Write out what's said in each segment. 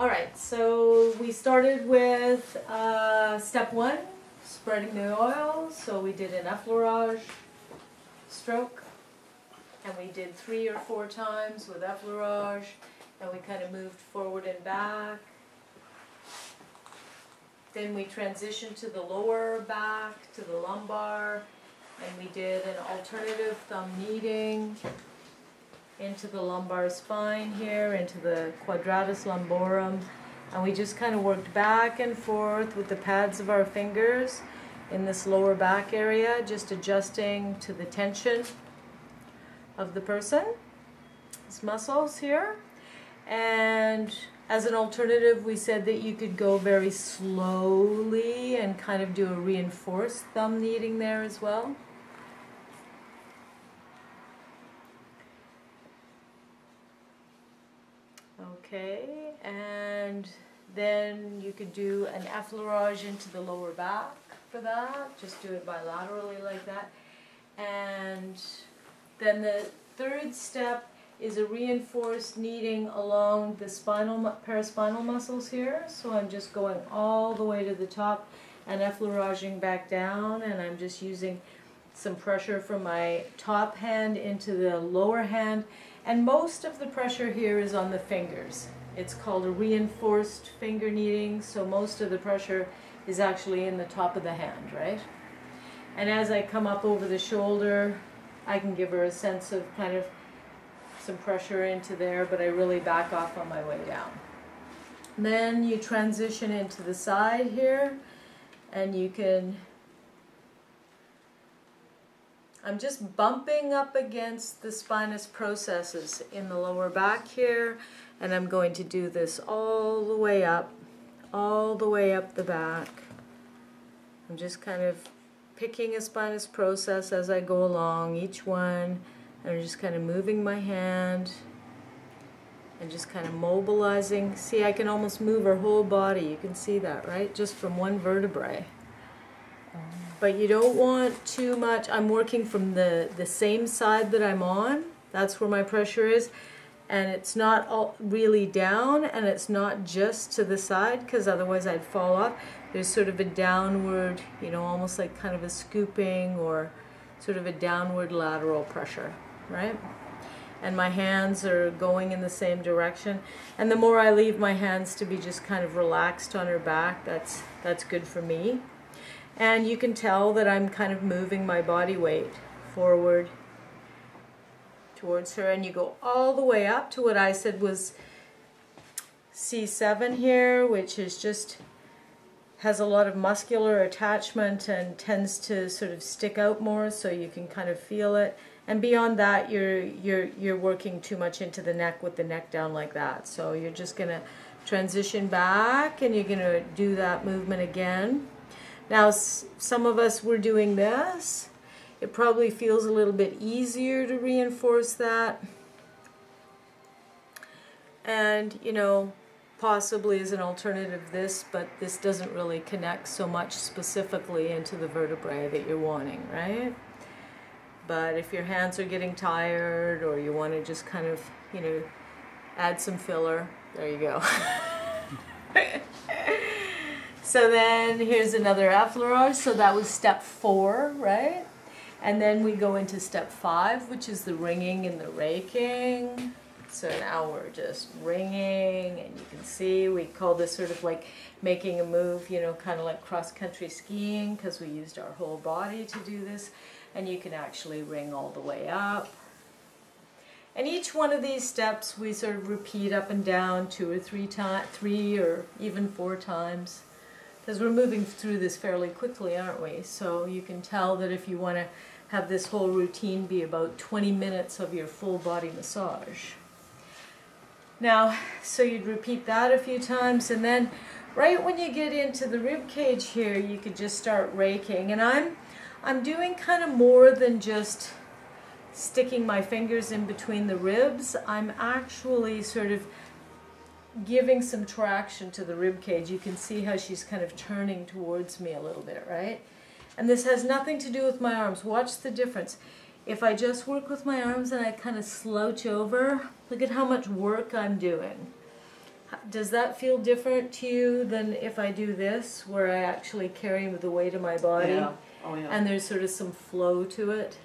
Alright, so we started with step 1, spreading the oil. So we did an effleurage stroke, and we did 3 or 4 times with effleurage, and we kind of moved forward and back. Then we transitioned to the lower back, to the lumbar, and we did an alternative thumb kneading into the lumbar spine here, into the quadratus lumborum, and we just kind of worked back and forth with the pads of our fingers in this lower back area, just adjusting to the tension of the person's muscles here. And as an alternative, we said that you could go very slowly and kind of do a reinforced thumb kneading there as well. Okay, and then you could do an effleurage into the lower back for that. Just do it bilaterally like that. And then the third step is a reinforced kneading along the paraspinal muscles here. So I'm just going all the way to the top and effleuraging back down, and I'm just using some pressure from my top hand into the lower hand. And most of the pressure here is on the fingers. It's called a reinforced finger kneading, so most of the pressure is actually in the top of the hand, right? And as I come up over the shoulder, I can give her a sense of kind of some pressure into there, but I really back off on my way down. And then you transition into the side here, and you can, I'm just bumping up against the spinous processes in the lower back here, and I'm going to do this all the way up the back. I'm just kind of picking a spinous process as I go along, each one, and I'm just kind of moving my hand and just kind of mobilizing. See, I can almost move her whole body. You can see that, right? Just from one vertebrae. But you don't want too much. I'm working from the same side that I'm on. That's where my pressure is. And it's not all really down, and it's not just to the side, because otherwise I'd fall off. There's sort of a downward, you know, almost like kind of a scooping or sort of a downward lateral pressure, right? And my hands are going in the same direction. And the more I leave my hands to be just kind of relaxed on her back, that's good for me. And you can tell that I'm kind of moving my body weight forward towards her, and you go all the way up to what I said was C7 here, which is just has a lot of muscular attachment and tends to sort of stick out more, so you can kind of feel it. And beyond that, you're working too much into the neck with the neck down like that. So you're just going to transition back, and you're going to do that movement again. Now, some of us were doing this. It probably feels a little bit easier to reinforce that. And, you know, possibly as an alternative this, but this doesn't really connect so much specifically into the vertebrae that you're wanting, right? But if your hands are getting tired, or you want to just kind of, you know, add some filler, there you go. So then here's another effleurage. So that was step 4, right? And then we go into step 5, which is the ringing and the raking. So now we're just ringing, and you can see we call this sort of like making a move, you know, kind of like cross-country skiing, because we used our whole body to do this. And you can actually ring all the way up. And each one of these steps we sort of repeat up and down 2 or 3 times, 3 or even 4 times. Because we're moving through this fairly quickly, aren't we? So you can tell that if you want to have this whole routine be about 20 minutes of your full body massage. Now, so you'd repeat that a few times, and then right when you get into the rib cage here, you could just start raking. And I'm doing kind of more than just sticking my fingers in between the ribs. I'm actually sort of giving some traction to the rib cage. You can see how she's kind of turning towards me a little bit, right? And this has nothing to do with my arms. Watch the difference. If I just work with my arms and I kind of slouch over, look at how much work I'm doing. Does that feel different to you than if I do this, where I actually carry the weight of my body? Yeah. Oh, yeah. And there's sort of some flow to it?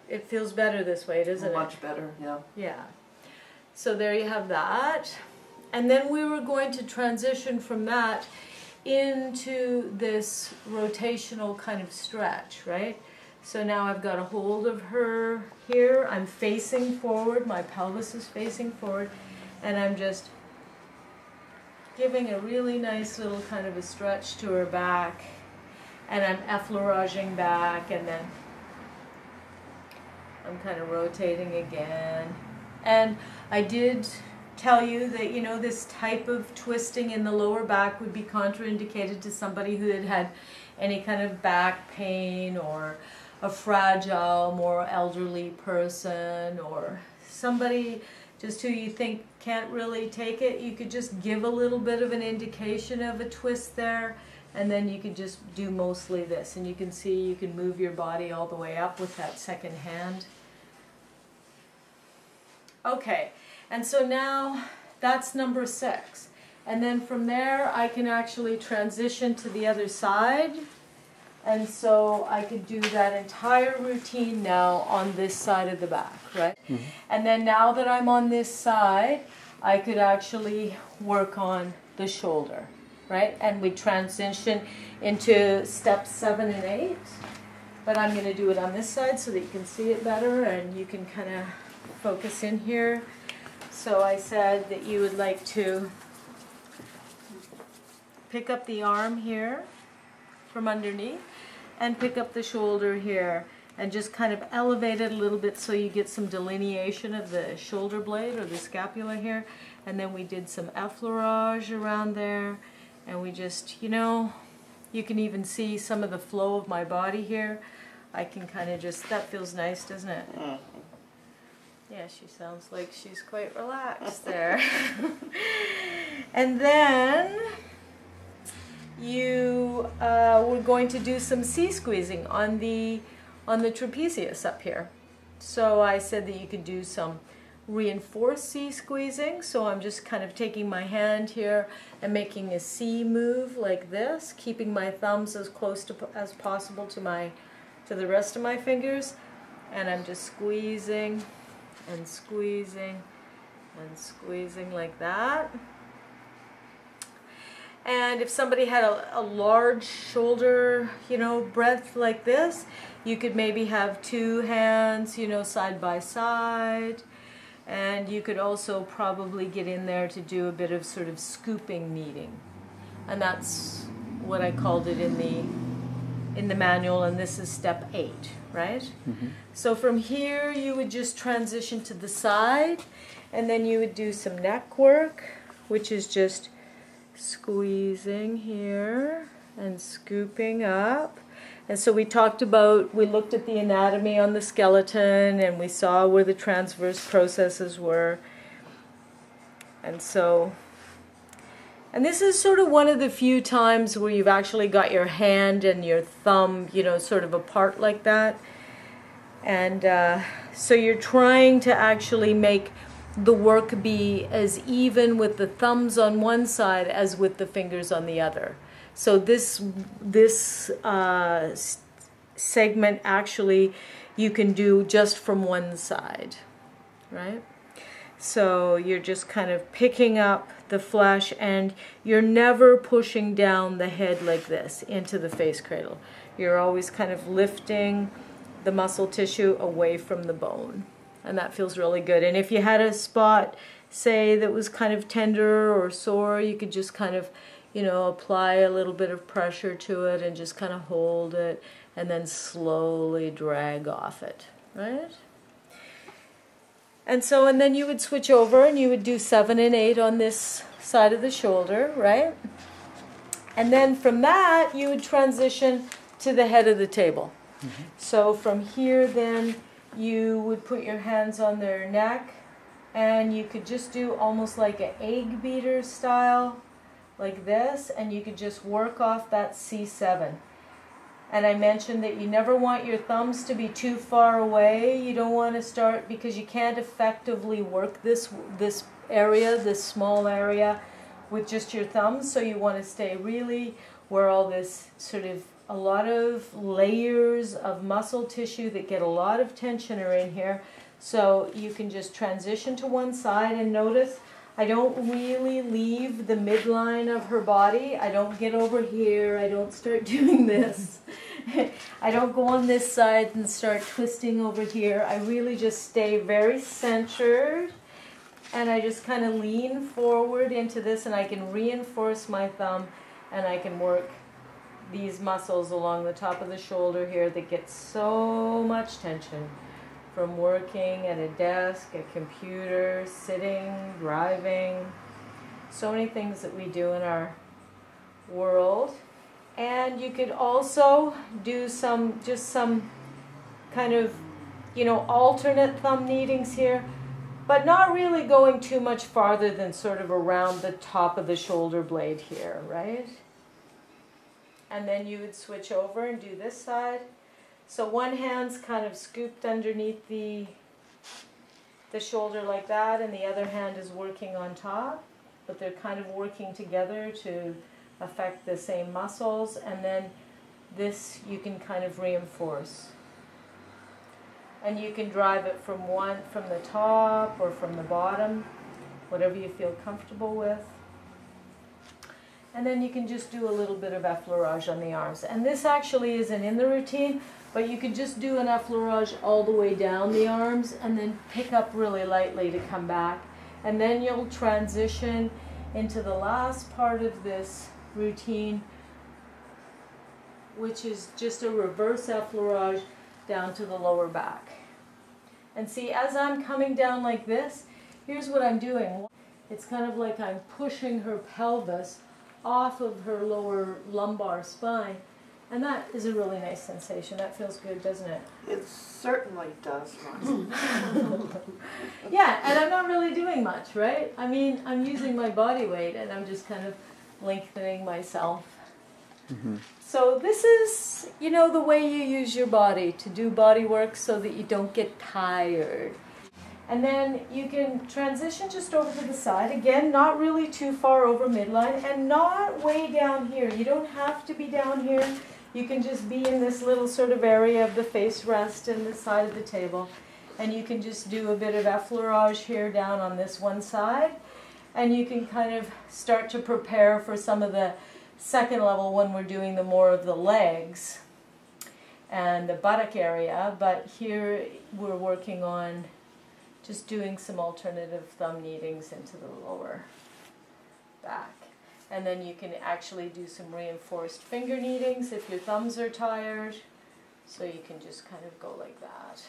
It feels better this way, doesn't it? Much better, yeah. Yeah. So there you have that. And then we were going to transition from that into this rotational kind of stretch, right? So now I've got a hold of her here. I'm facing forward. My pelvis is facing forward. And I'm just giving a really nice little kind of a stretch to her back. And I'm effleuraging back, and then I'm kind of rotating again. And I did tell you that, you know, this type of twisting in the lower back would be contraindicated to somebody who had had any kind of back pain, or a fragile, more elderly person, or somebody just who you think can't really take it. You could just give a little bit of an indication of a twist there, and then you could just do mostly this. And you can see you can move your body all the way up with that second hand. Okay, and so now that's number 6. And then from there I can actually transition to the other side. And so I could do that entire routine now on this side of the back, right? Mm-hmm. And then now that I'm on this side, I could actually work on the shoulder, right? And we transition into steps 7 and 8. But I'm going to do it on this side so that you can see it better and you can kind of focus in here. So I said that you would like to pick up the arm here from underneath and pick up the shoulder here and just kind of elevate it a little bit so you get some delineation of the shoulder blade or the scapula here. And then we did some effleurage around there, and we just, you know, you can even see some of the flow of my body here. I can kind of just, that feels nice, doesn't it? Yeah, she sounds like she's quite relaxed there. And then you we're going to do some C-squeezing on the trapezius up here. So I said that you could do some Reinforcy Squeezing. So I'm just kind of taking my hand here and making a C move like this, keeping my thumbs as close to as possible to the rest of my fingers, and I'm just squeezing and squeezing and squeezing like that. And if somebody had a large shoulder, you know, breadth like this, you could maybe have 2 hands, you know, side by side. And you could also probably get in there to do a bit of sort of scooping kneading. And that's what I called it in the manual, and this is step 8, right? Mm-hmm. So from here you would just transition to the side, and then you would do some neck work, which is just squeezing here and scooping up. And so we looked at the anatomy on the skeleton, and we saw where the transverse processes were. And this is sort of one of the few times where you've actually got your hand and your thumb, you know, sort of apart like that. And so you're trying to actually make the work be as even with the thumbs on one side as with the fingers on the other. So this segment actually you can do just from one side, right? So you're just kind of picking up the flesh, and you're never pushing down the head like this into the face cradle. You're always kind of lifting the muscle tissue away from the bone. And that feels really good. And if you had a spot, say, that was kind of tender or sore, you could just kind of, you know, apply a little bit of pressure to it and just kind of hold it and then slowly drag off it, right? And then you would switch over and you would do 7 and 8 on this side of the shoulder, right? And then from that, you would transition to the head of the table. Mm-hmm. So from here then, you would put your hands on their neck, and you could just do almost like an egg beater style, like this, and you could just work off that C7. And I mentioned that you never want your thumbs to be too far away. You don't want to start, because you can't effectively work this area, this small area, with just your thumbs. So you want to stay really where all this sort of, a lot of layers of muscle tissue that get a lot of tension are in here. So you can just transition to one side, and notice I don't really leave the midline of her body. I don't get over here. I don't start doing this. I don't go on this side and start twisting over here. I really just stay very centered, and I just kind of lean forward into this, and I can reinforce my thumb, and I can work these muscles along the top of the shoulder here that get so much tension from working at a desk, a computer, sitting, driving, so many things that we do in our world. And you could also do some kind of, alternate thumb kneadings here, but not really going too much farther than sort of around the top of the shoulder blade here, right? And then you would switch over and do this side. So one hand's kind of scooped underneath the shoulder like that, and the other hand is working on top, but they're kind of working together to affect the same muscles. And then this you can kind of reinforce. And you can drive it from the top or from the bottom, whatever you feel comfortable with. And then you can just do a little bit of effleurage on the arms. And this actually isn't in the routine, but you could just do an effleurage all the way down the arms and then pick up really lightly to come back. And then you'll transition into the last part of this routine, which is just a reverse effleurage down to the lower back. And see, as I'm coming down like this, here's what I'm doing. It's kind of like I'm pushing her pelvis off of her lower lumbar spine. And that is a really nice sensation. That feels good, doesn't it? It certainly does, Roxanne. Yeah, and I'm not really doing much, right? I mean, I'm using my body weight, and I'm just kind of lengthening myself. Mm-hmm. So this is, the way you use your body to do body work so that you don't get tired. And then you can transition just over to the side. Again, not really too far over midline, and not way down here. You don't have to be down here. You can just be in this little sort of area of the face rest and the side of the table. And you can just do a bit of effleurage here down on this one side. And you can kind of start to prepare for some of the second level when we're doing the more of the legs and the buttock area. But here we're working on just doing some alternative thumb kneadings into the lower back. And then you can actually do some reinforced finger kneadings if your thumbs are tired. So you can just kind of go like that.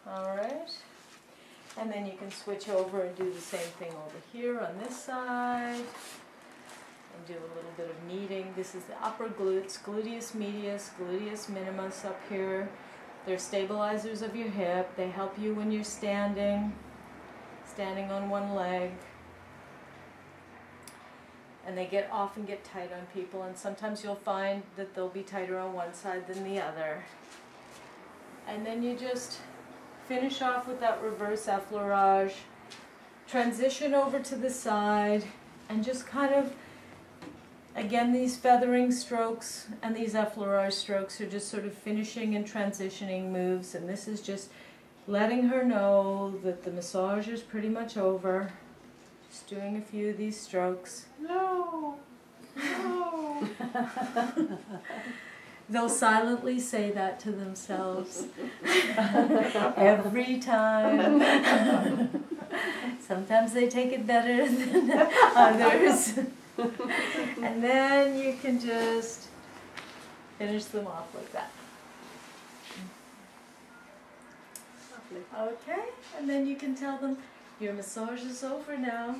All right. And then you can switch over and do the same thing over here on this side. And do a little bit of kneading. This is the upper glutes, gluteus medius, gluteus minimus up here. They're stabilizers of your hip. They help you when you're standing on one leg. And they often get tight on people, and sometimes you'll find that they'll be tighter on one side than the other. And then you just finish off with that reverse effleurage, transition over to the side, and just kind of, again, these feathering strokes and these effleurage strokes are just sort of finishing and transitioning moves, and this is just letting her know that the massage is pretty much over. Just doing a few of these strokes. No, no. They'll silently say that to themselves every time. Sometimes they take it better than others. And then you can just finish them off like that. Okay, and then you can tell them your massage is over now.